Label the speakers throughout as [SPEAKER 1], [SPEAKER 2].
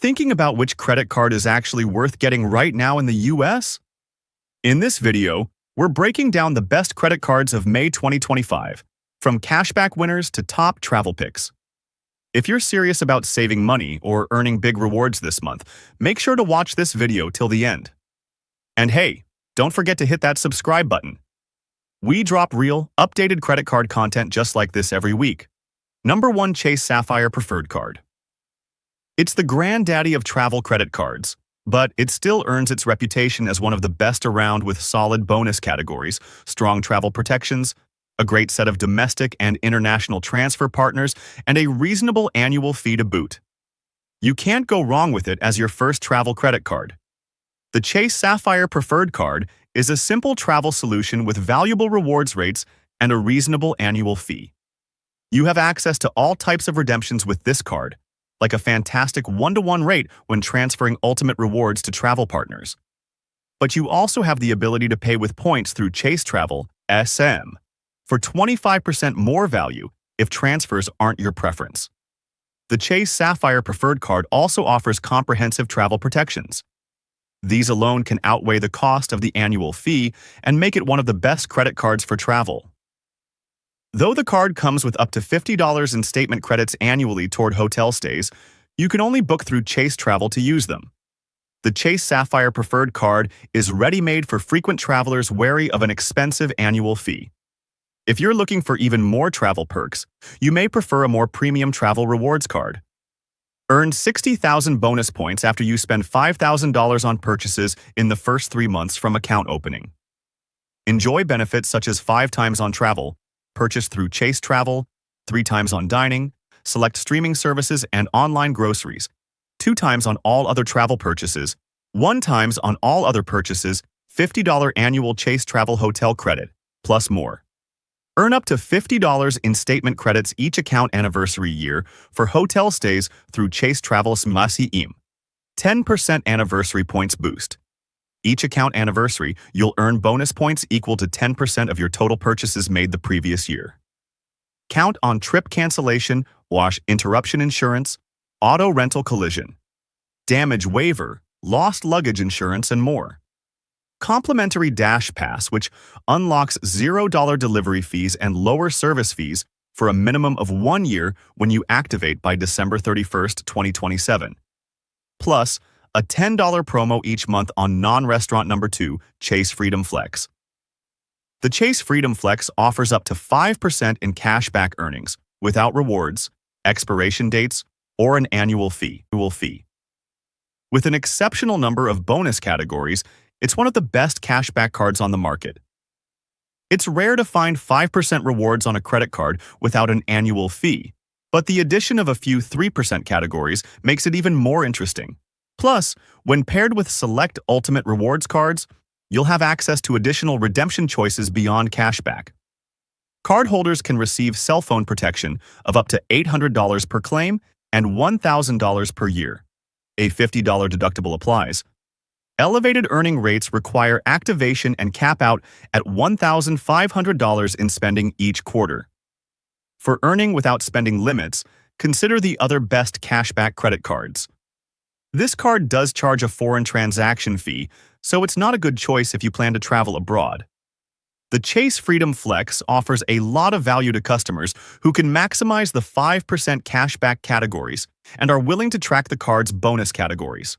[SPEAKER 1] thinking about which credit card is actually worth getting right now in the US? In this video, we're breaking down the best credit cards of May 2025, from cashback winners to top travel picks. If you're serious about saving money or earning big rewards this month, make sure to watch this video till the end. And hey, don't forget to hit that subscribe button. We drop real, updated credit card content just like this every week. Number 1, Chase Sapphire Preferred Card. It's the granddaddy of travel credit cards, but it still earns its reputation as one of the best around with solid bonus categories, strong travel protections, a great set of domestic and international transfer partners, and a reasonable annual fee to boot. You can't go wrong with it as your first travel credit card. The Chase Sapphire Preferred Card is a simple travel solution with valuable rewards rates and a reasonable annual fee. You have access to all types of redemptions with this card, like a fantastic 1-to-1 rate when transferring ultimate rewards to travel partners. But you also have the ability to pay with points through Chase Travel SM for 25% more value if transfers aren't your preference. The Chase Sapphire Preferred Card also offers comprehensive travel protections. These alone can outweigh the cost of the annual fee and make it one of the best credit cards for travel. Though the card comes with up to $50 in statement credits annually toward hotel stays, you can only book through Chase Travel to use them. The Chase Sapphire Preferred Card is ready-made for frequent travelers wary of an expensive annual fee. If you're looking for even more travel perks, you may prefer a more premium travel rewards card. Earn 60,000 bonus points after you spend $5,000 on purchases in the first 3 months from account opening. Enjoy benefits such as 5 times on travel, purchase through Chase Travel, 3 times on dining, select streaming services and online groceries, 2 times on all other travel purchases, 1 times on all other purchases, $50 annual Chase Travel hotel credit, plus more. Earn up to $50 in statement credits each account anniversary year for hotel stays through Chase Travel SMASIM. 10% anniversary points boost. Each account anniversary, you'll earn bonus points equal to 10% of your total purchases made the previous year. Count on trip cancellation, wash interruption insurance, auto rental collision, damage waiver, lost luggage insurance, and more. Complimentary Dash Pass, which unlocks $0 delivery fees and lower service fees for a minimum of 1 year when you activate by December 31st, 2027. Plus, a $10 promo each month on non-restaurant number 2, Chase Freedom Flex. The Chase Freedom Flex offers up to 5% in cashback earnings without rewards, expiration dates, or an annual fee. With an exceptional number of bonus categories, it's one of the best cashback cards on the market. It's rare to find 5% rewards on a credit card without an annual fee, but the addition of a few 3% categories makes it even more interesting. Plus, when paired with select Ultimate Rewards cards, you'll have access to additional redemption choices beyond cashback. Cardholders can receive cell phone protection of up to $800 per claim and $1,000 per year. A $50 deductible applies. Elevated earning rates require activation and cap out at $1,500 in spending each quarter. For earning without spending limits, consider the other best cashback credit cards. This card does charge a foreign transaction fee, so it's not a good choice if you plan to travel abroad. The Chase Freedom Flex offers a lot of value to customers who can maximize the 5% cashback categories and are willing to track the card's bonus categories.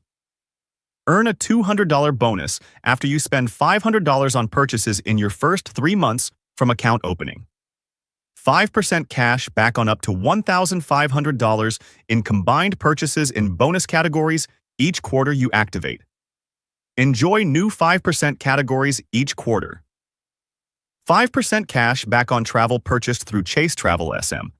[SPEAKER 1] Earn a $200 bonus after you spend $500 on purchases in your first 3 months from account opening. 5% cash back on up to $1,500 in combined purchases in bonus categories each quarter you activate. Enjoy new 5% categories each quarter. 5% cash back on travel purchased through Chase Travel SM,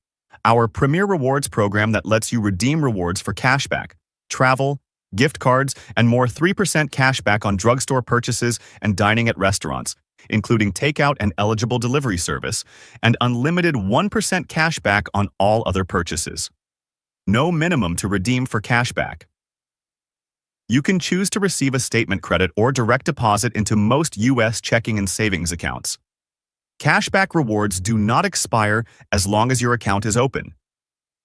[SPEAKER 1] our premier rewards program that lets you redeem rewards for cashback, travel, gift cards, and more. 3% cash back on drugstore purchases and dining at restaurants, including takeout and eligible delivery service, and unlimited 1% cash back on all other purchases. No minimum to redeem for cashback. You can choose to receive a statement credit or direct deposit into most U.S. checking and savings accounts. Cashback rewards do not expire as long as your account is open.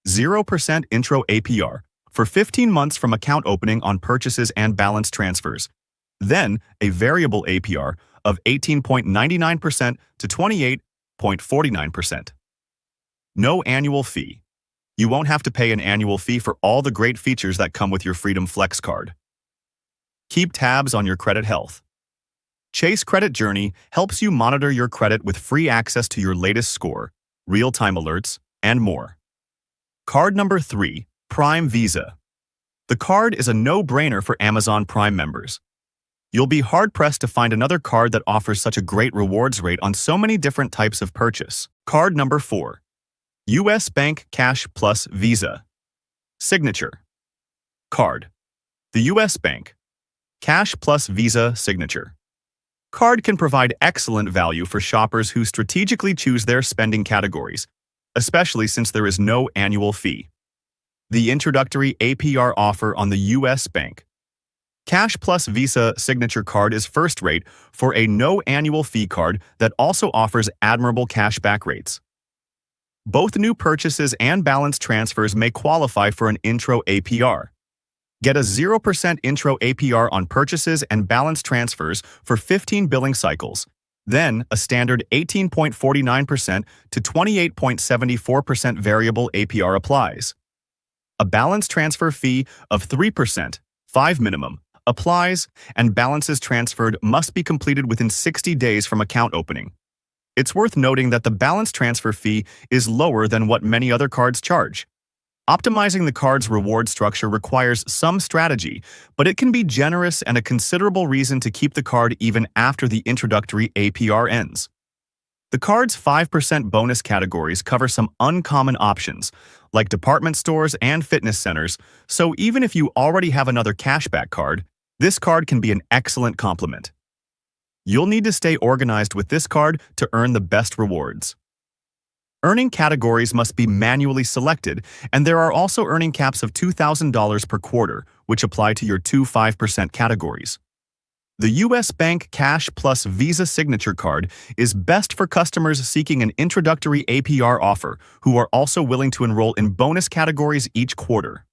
[SPEAKER 1] 0% intro APR for 15 months from account opening on purchases and balance transfers. Then, a variable APR of 18.99% to 28.49%. No annual fee. You won't have to pay an annual fee for all the great features that come with your Freedom Flex card. Keep tabs on your credit health. Chase Credit Journey helps you monitor your credit with free access to your latest score, real-time alerts, and more. Card number 3, Prime Visa. The card is a no-brainer for Amazon Prime members. You'll be hard-pressed to find another card that offers such a great rewards rate on so many different types of purchase. Card number 4, U.S. Bank Cash Plus Visa. Signature card. The U.S. Bank Cash Plus Visa Signature card can provide excellent value for shoppers who strategically choose their spending categories, especially since there is no annual fee. The introductory APR offer on the U.S. Bank Cash Plus Visa Signature card is first rate for a no annual fee card that also offers admirable cashback rates. Both new purchases and balance transfers may qualify for an intro APR. Get a 0% intro APR on purchases and balance transfers for 15 billing cycles. Then, a standard 18.49% to 28.74% variable APR applies. A balance transfer fee of 3%, 5 minimum, applies, and balances transferred must be completed within 60 days from account opening. It's worth noting that the balance transfer fee is lower than what many other cards charge. Optimizing the card's reward structure requires some strategy, but it can be generous and a considerable reason to keep the card even after the introductory APR ends. The card's 5% bonus categories cover some uncommon options, like department stores and fitness centers, so even if you already have another cashback card, this card can be an excellent complement. You'll need to stay organized with this card to earn the best rewards. Earning categories must be manually selected, and there are also earning caps of $2,000 per quarter, which apply to your 5% categories. The U.S. Bank Cash Plus Visa Signature card is best for customers seeking an introductory APR offer who are also willing to enroll in bonus categories each quarter.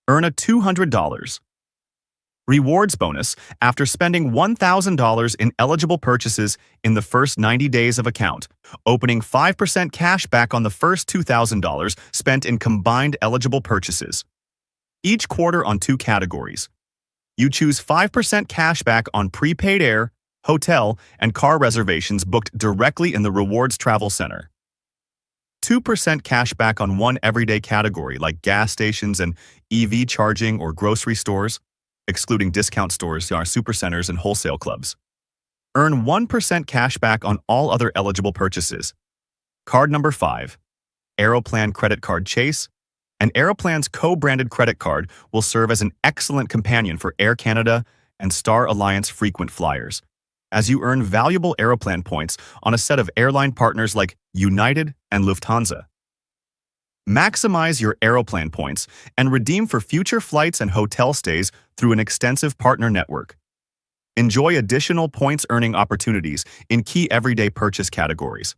[SPEAKER 1] Earn a $200 rewards bonus after spending $1,000 in eligible purchases in the first 90 days of account, opening 5% cash back on the first $2,000 spent in combined eligible purchases. Each quarter on 2 categories. You choose 5% cash back on prepaid air, hotel, and car reservations booked directly in the Rewards Travel Center. 2% cash back on one everyday category like gas stations and EV charging or grocery stores, excluding discount stores, supercenters, and wholesale clubs. Earn 1% cash back on all other eligible purchases. Card number 5, Aeroplan Credit Card Chase. An Aeroplan's co-branded credit card will serve as an excellent companion for Air Canada and Star Alliance frequent flyers, as you earn valuable Aeroplan points on a set of airline partners like United and Lufthansa. Maximize your Aeroplan points and redeem for future flights and hotel stays through an extensive partner network. Enjoy additional points earning opportunities in key everyday purchase categories.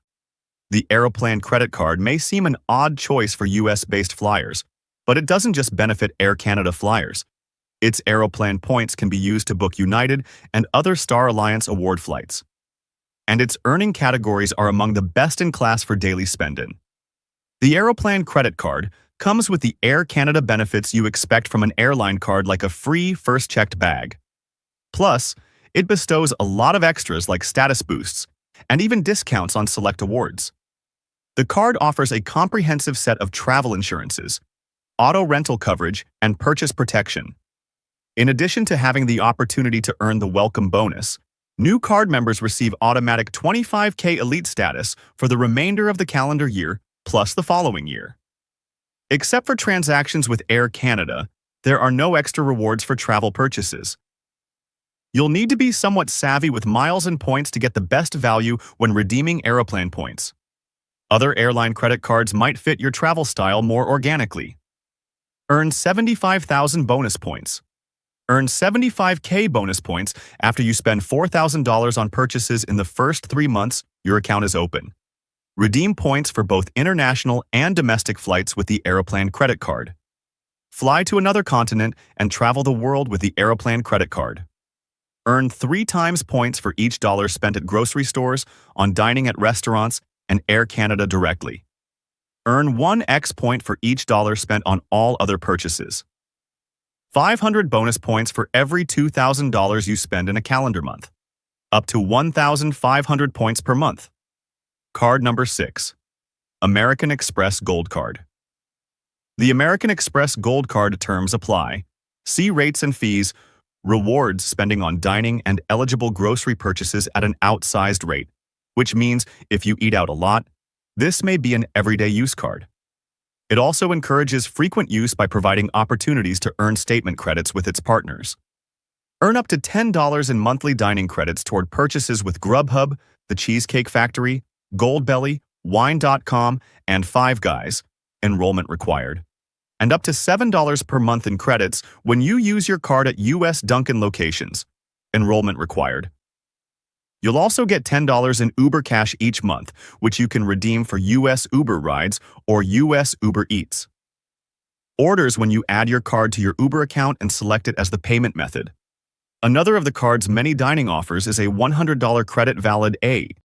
[SPEAKER 1] The Aeroplan credit card may seem an odd choice for US-based flyers, but it doesn't just benefit Air Canada flyers. Its Aeroplan points can be used to book United and other Star Alliance award flights. And its earning categories are among the best in class for daily spending. The Aeroplan credit card comes with the Air Canada benefits you expect from an airline card like a free first-checked bag. Plus, it bestows a lot of extras like status boosts and even discounts on select awards. The card offers a comprehensive set of travel insurances, auto rental coverage, and purchase protection. In addition to having the opportunity to earn the welcome bonus, new card members receive automatic 25K Elite status for the remainder of the calendar year plus the following year. Except for transactions with Air Canada, there are no extra rewards for travel purchases. You'll need to be somewhat savvy with miles and points to get the best value when redeeming Aeroplan points. Other airline credit cards might fit your travel style more organically. Earn 75,000 bonus points. Earn 75K bonus points after you spend $4,000 on purchases in the first 3 months your account is open. Redeem points for both international and domestic flights with the Aeroplan credit card. Fly to another continent and travel the world with the Aeroplan credit card. Earn 3 times points for each dollar spent at grocery stores, on dining at restaurants, and Air Canada directly. Earn 1x point for each dollar spent on all other purchases. 500 bonus points for every $2,000 you spend in a calendar month. Up to 1,500 points per month. Card number 6. American Express Gold Card. The American Express Gold Card terms apply. See rates and fees. Rewards spending on dining and eligible grocery purchases at an outsized rate, which means if you eat out a lot, this may be an everyday use card. It also encourages frequent use by providing opportunities to earn statement credits with its partners. Earn up to $10 in monthly dining credits toward purchases with Grubhub, The Cheesecake Factory, Goldbelly, Wine.com, and Five Guys, enrollment required, and up to $7 per month in credits when you use your card at U.S. Dunkin' locations, enrollment required. You'll also get $10 in Uber Cash each month, which you can redeem for U.S. Uber rides or U.S. Uber Eats. Orders when you add your card to your Uber account and select it as the payment method. Another of the card's many dining offers is a $100 credit valid